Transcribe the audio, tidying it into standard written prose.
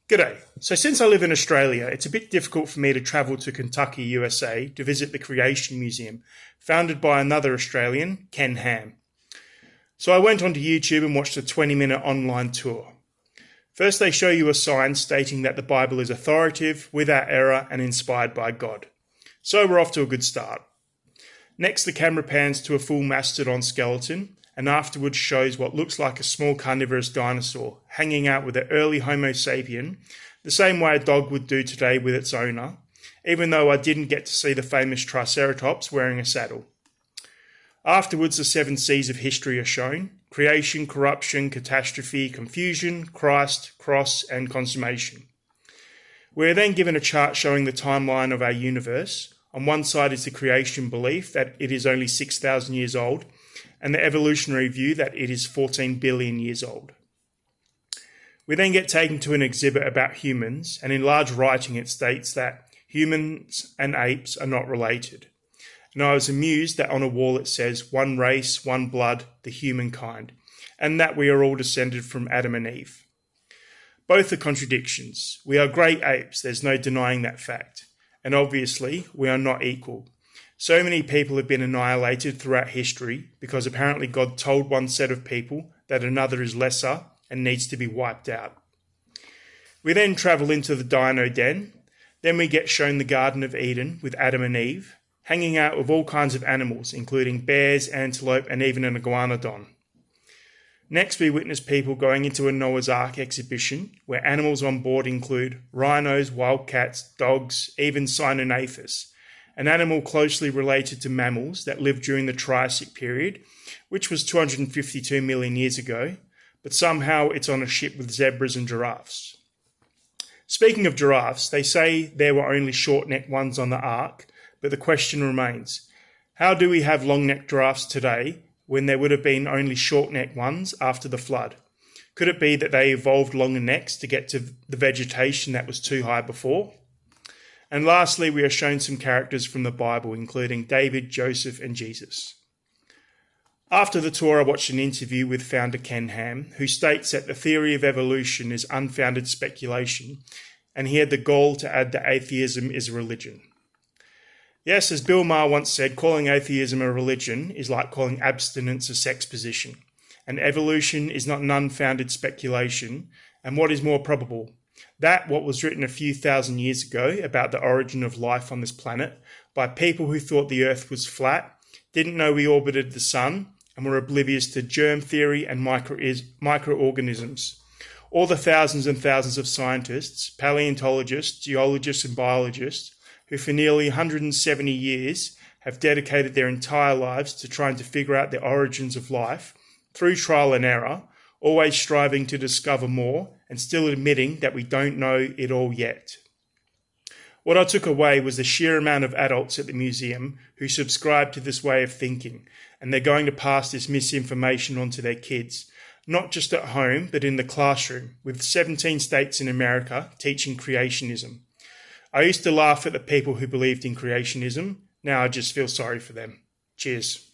G'day. So since I live in Australia, it's a bit difficult for me to travel to Kentucky, USA to visit the Creation Museum, founded by another Australian, Ken Ham. So I went onto YouTube and watched a 20-minute online tour. First, they show you a sign stating that the Bible is authoritative, without error, and inspired by God. So we're off to a good start. Next, the camera pans to a full mastodon skeleton, and afterwards shows what looks like a small carnivorous dinosaur hanging out with an early Homo sapien, the same way a dog would do today with its owner, even though I didn't get to see the famous Triceratops wearing a saddle. Afterwards, the 7 C's of history are shown: creation, corruption, catastrophe, confusion, Christ, cross, and consummation. We are then given a chart showing the timeline of our universe. On one side is the creation belief that it is only 6,000 years old, and the evolutionary view that it is 14 billion years old. We then get taken to an exhibit about humans, and in large writing it states that humans and apes are not related. And I was amused that on a wall it says, one race, one blood, the humankind, and that we are all descended from Adam and Eve. Both are contradictions. We are great apes, there's no denying that fact. And obviously, we are not equal. So many people have been annihilated throughout history because apparently God told one set of people that another is lesser and needs to be wiped out. We then travel into the Dino Den. Then we get shown the Garden of Eden with Adam and Eve, hanging out with all kinds of animals, including bears, antelope, and even an iguanodon. Next, we witness people going into a Noah's Ark exhibition where animals on board include rhinos, wildcats, dogs, even Cynonaphus, an animal closely related to mammals that lived during the Triassic period, which was 252 million years ago, but somehow it's on a ship with zebras and giraffes. Speaking of giraffes, they say there were only short-necked ones on the Ark, but the question remains, how do we have long-necked giraffes today when there would have been only short-necked ones after the flood? Could it be that they evolved longer necks to get to the vegetation that was too high before? And lastly, we are shown some characters from the Bible, including David, Joseph, and Jesus. After the tour, I watched an interview with founder Ken Ham, who states that the theory of evolution is unfounded speculation, and he had the goal to add that atheism is a religion. Yes, as Bill Maher once said, calling atheism a religion is like calling abstinence a sex position, and evolution is not an unfounded speculation, and what is more probable? That what was written a few thousand years ago about the origin of life on this planet by people who thought the Earth was flat, didn't know we orbited the sun, and were oblivious to germ theory and microorganisms. All the thousands and thousands of scientists, paleontologists, geologists and biologists who for nearly 170 years have dedicated their entire lives to trying to figure out the origins of life through trial and error, always striving to discover more and still admitting that we don't know it all yet. What I took away was the sheer amount of adults at the museum who subscribe to this way of thinking, and they're going to pass this misinformation on to their kids, not just at home, but in the classroom, with 17 states in America teaching creationism. I used to laugh at the people who believed in creationism. Now I just feel sorry for them. Cheers.